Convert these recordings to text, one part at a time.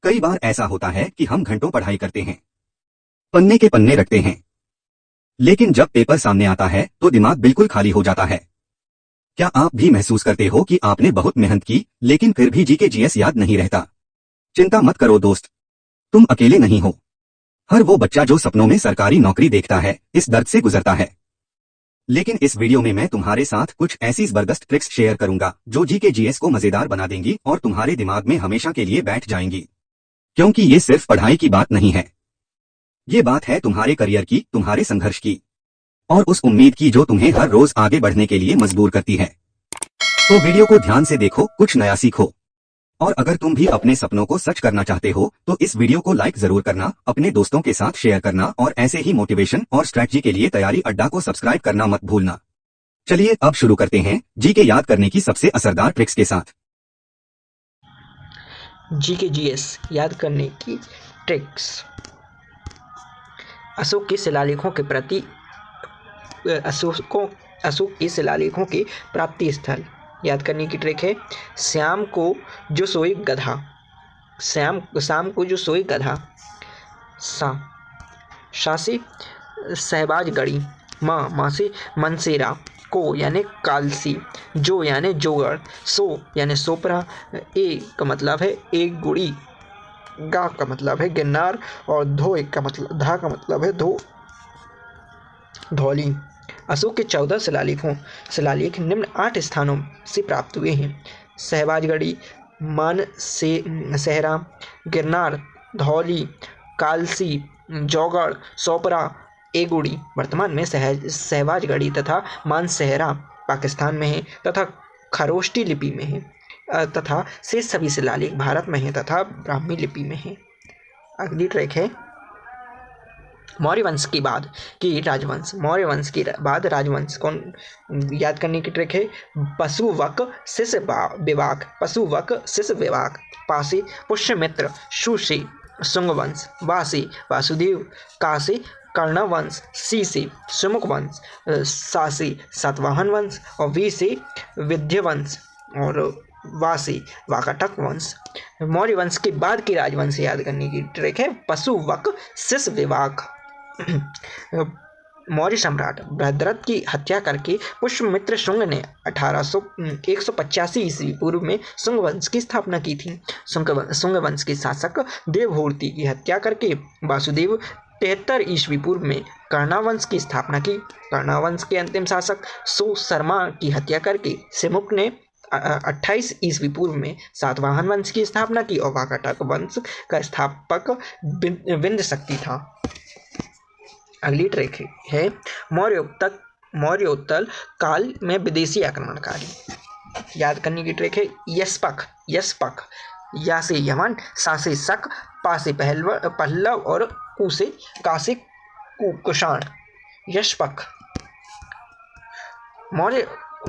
कई बार ऐसा होता है कि हम घंटों पढ़ाई करते हैं, पन्ने के पन्ने रखते हैं, लेकिन जब पेपर सामने आता है तो दिमाग बिल्कुल खाली हो जाता है। क्या आप भी महसूस करते हो कि आपने बहुत मेहनत की लेकिन फिर भी जीके जीएस याद नहीं रहता? चिंता मत करो दोस्त, तुम अकेले नहीं हो। हर वो बच्चा जो सपनों में सरकारी नौकरी देखता है इस दर्द से गुजरता है। लेकिन इस वीडियो में मैं तुम्हारे साथ कुछ ऐसी जबरदस्त ट्रिक्स शेयर करूंगा जो जीके जीएस को मजेदार बना देंगी और तुम्हारे दिमाग में हमेशा के लिए बैठ जाएंगी। क्योंकि ये सिर्फ पढ़ाई की बात नहीं है, ये बात है तुम्हारे करियर की, तुम्हारे संघर्ष की और उस उम्मीद की जो तुम्हें हर रोज आगे बढ़ने के लिए मजबूर करती है। तो वीडियो को ध्यान से देखो, कुछ नया सीखो। और अगर तुम भी अपने सपनों को सच करना चाहते हो तो इस वीडियो को लाइक जरूर करना, अपने दोस्तों के साथ शेयर करना और ऐसे ही मोटिवेशन और स्ट्रैटेजी के लिए तैयारी अड्डा को सब्सक्राइब करना मत भूलना। चलिए अब शुरू करते हैं जीके याद करने की सबसे असरदार ट्रिक्स के साथ। जीके जीएस याद करने की ट्रिक्स। अशोक के शिलालेखों के प्रति अशोक के शिलालेखों के प्राप्ति स्थल याद करने की ट्रिक है। श्याम को जो सोए गधा, शाम को जो सोए गधा। शा से सहबाजगढ़ी, माँ से मनसेरा, को यानी कालसी, जो यानी जोगड़, सो यानी सोपरा, ए का मतलब है एक गुड़ी, गा का मतलब है गिरनार और धो का मतलब है धौली। अशोक के 14 शिलालेख निम्न 8 स्थानों से प्राप्त हुए हैं। सहबाजगढ़ी, मानसेहरा, गिरनार, धौली, कालसी, जौगड़, सोपरा, एगुड़ी। वर्तमान में सहबाजगढ़ी तथा मानसेहरा पाकिस्तान में है तथा खरोष्टी लिपि में है तथा शेष सभी शिलालेख भारत में है तथा ब्राह्मी लिपि में है। अगली ट्रिक है मौर्य वंश के बाद की राजवंश। मौर्य वंश के बाद राजवंश कौन याद करने की ट्रिक है। पशुवक शिश विवाक, पासे पुष्यमित्र, सुसे शुंगवंश, वासे वासुदेव, कासे कर्णवंश, सी से सुमुख वंश, सा से सातवाहन वंश और वी से विद्यवंश और वासे वाकाटक वंश। मौर्य वंश के बाद की राजवंश याद करने की ट्रिक है पशुवक शिश विवाक। मौर्य सम्राट बृहद्रथ की हत्या करके पुष्यमित्र शुंग ने 185 ईस्वी पूर्व में शुंग वंश की स्थापना की थी। शुंग वंश के शासक देवहूति की हत्या करके वासुदेव 73 ईस्वी पूर्व में कर्णावंश की स्थापना की। कर्णावंश के अंतिम शासक सो शर्मा की हत्या करके सिमुक ने 28 ईस्वी पूर्व में सातवाहन वंश की स्थापना की और वाकाटक वंश का स्थापक विंध्यशक्ति था। अगली ट्रिक है मौर्योत्तर काल में विदेशी आक्रमणकारी याद करने की ट्रिक है। यशपक, या से यमन, सा से शक, पा से पल्लव और कु से का से कुषाण। यशपक।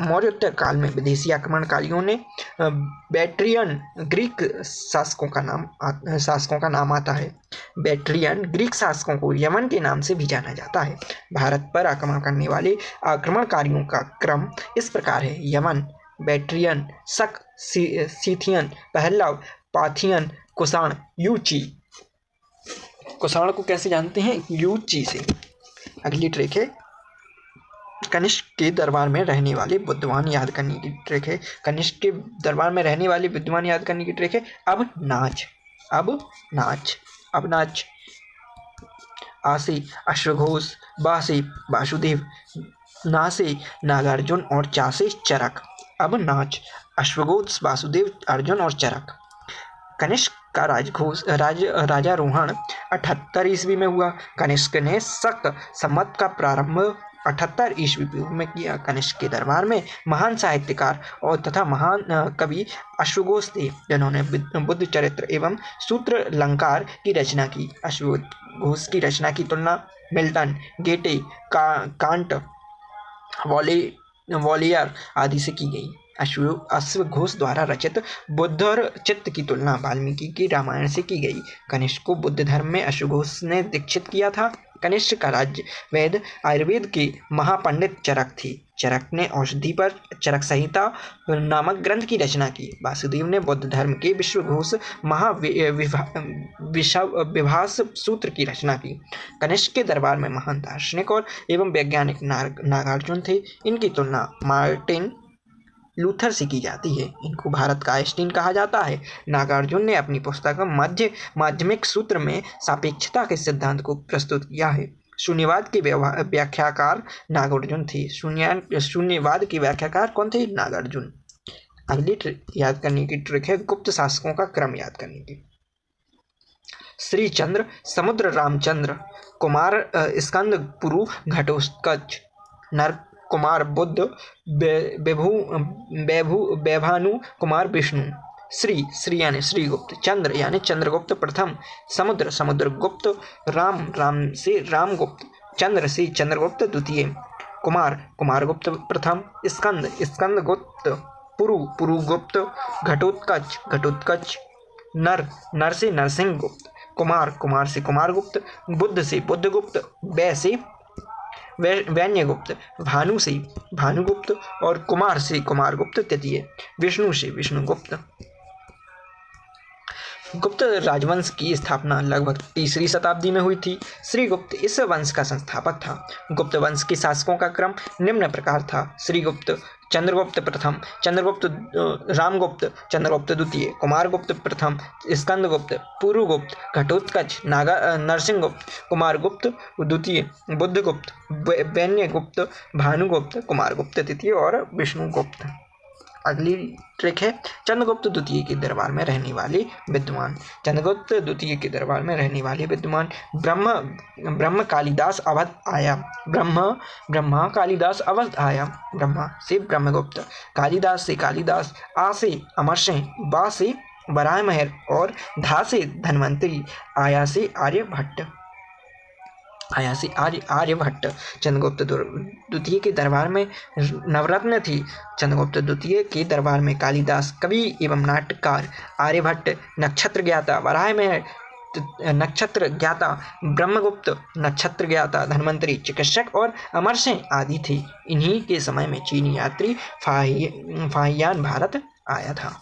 मौर्योत्तर काल में विदेशी आक्रमणकारियों ने बैक्ट्रियन ग्रीक शासकों का नाम आता है। बैक्ट्रियन ग्रीक शासकों को यमन के नाम से भी जाना जाता है। भारत पर आक्रमण करने वाले आक्रमणकारियों का क्रम इस प्रकार है। यमन, बैक्ट्रियन, शक, सीथियन, पहलव, पाथियन, कुषाण, यूची। कुषाण को कैसे जानते हैं? यूची से। अगली ट्रिक है कनिष्क के दरबार में रहने वाले विद्वान याद करने की ट्रिक है। कनिष्क के दरबार में रहने वाले विद्वान याद करने की ट्रिक है अब नाच। आसे अश्वघोष, बासे वासुदेव, नासे नागार्जुन और चासे चरक। अब नाच, अश्वघोष, वासुदेव, अर्जुन और चरक। कनिष्क का राजारोहण 78 ईस्वी में हुआ। कनिष्क ने शक संवत का प्रारंभ 78 ईस्वी पूर्व में किया। कनिष्क के दरबार में महान साहित्यकार और तथा महान कवि अश्वघोष थे जिन्होंने बुद्ध चरित्र एवं सूत्र अलंकार की रचना की। अश्वघोष की रचना की तुलना मिल्टन, गेटे, कांट, वॉलियर आदि से की गई। अश्वघोष द्वारा रचित बुद्ध चित्त की तुलना वाल्मीकि की रामायण से की गई। कनिष्क को बुद्ध धर्म में अश्वघोष ने दीक्षित किया था। कनिष्क का राज्य वेद आयुर्वेद की महापंडित चरक थी। चरक ने औषधि पर चरक संहिता नामक ग्रंथ की रचना की। वासुदेव ने बौद्ध धर्म के विश्वघोष विभास सूत्र की रचना की। कनिष्क के दरबार में महान दार्शनिक और एवं वैज्ञानिक नागार्जुन थे। इनकी तुलना मार्टिन लूथर से की जाती है। इनको भारत का आइंस्टीन कहा जाता है। नागार्जुन ने अपनी पुस्तक माध्यमिक सूत्र में सापेक्षता के सिद्धांत को प्रस्तुत किया है। शून्यवाद के व्याख्याकार नागार्जुन थे। शून्यवाद के व्याख्याकार कौन थे? नागार्जुन। अगली याद करने की ट्रिक है गुप्त शासकों का क्रम याद करने की। श्री चंद्र, समुद्र रामचंद्र, कुमार स्कंद पुरु घटोत्कच, नर कुमार बुद्ध, बेभानु कुमार विष्णु। श्री यानी श्रीगुप्त, चंद्र यानी चंद्रगुप्त प्रथम, समुद्र समुद्रगुप्त, राम से रामगुप्त, चंद्र से चंद्रगुप्त द्वितीय, कुमार कुमारगुप्त प्रथम, स्कंदगुप्त, पुरुगुप्त, घटोत्कच, नर से नरसिंहगुप्त, कुमार से कुमारगुप्त, बुद्ध से बुद्धगुप्त, वै से वैन्यगुप्त, भानु से भानुगुप्त और कुमार से कुमारगुप्त तृतीय, विष्णु से विष्णुगुप्त। गुप्त राजवंश की स्थापना लगभग 3वीं शताब्दी में हुई थी। श्रीगुप्त इस वंश का संस्थापक था। गुप्त वंश के शासकों का क्रम निम्न प्रकार था। श्रीगुप्त, चंद्रगुप्त प्रथम, चंद्रगुप्त रामगुप्त, चंद्रगुप्त द्वितीय, कुमारगुप्त प्रथम, स्कंदगुप्त, पुरुगुप्त, घटोत्कच, नरसिंहगुप्त, कुमारगुप्त द्वितीय, बुद्धगुप्त, वैन्यगुप्त, भानुगुप्त, कुमारगुप्त तृतीय और विष्णुगुप्त। अगली ट्रिक है चंद्रगुप्त द्वितीय के दरबार में रहने वाले विद्वान। चंद्रगुप्त द्वितीय के दरबार में रहने वाले विद्वान ब्रह्म कालिदास अवध आया। ब्रह्मा कालिदास अवध आया। ब्रह्मा से ब्रह्मगुप्त, कालिदास से कालिदास, आ से अमरसिंह, बा से वराहमिहिर और धा से धन्वंतरी, आया से आर्यभट्ट। चंद्रगुप्त द्वितीय के दरबार में नवरत्न थी। चंद्रगुप्त द्वितीय के दरबार में कालिदास कवि एवं नाटककार, आर्यभट्ट नक्षत्र ज्ञाता, वराहमिहिर नक्षत्र ज्ञाता, ब्रह्मगुप्त नक्षत्र ज्ञाता, धन्वंतरी चिकित्सक और अमरसिंह आदि थे। इन्हीं के समय में चीनी यात्री फाहियान भारत आया था।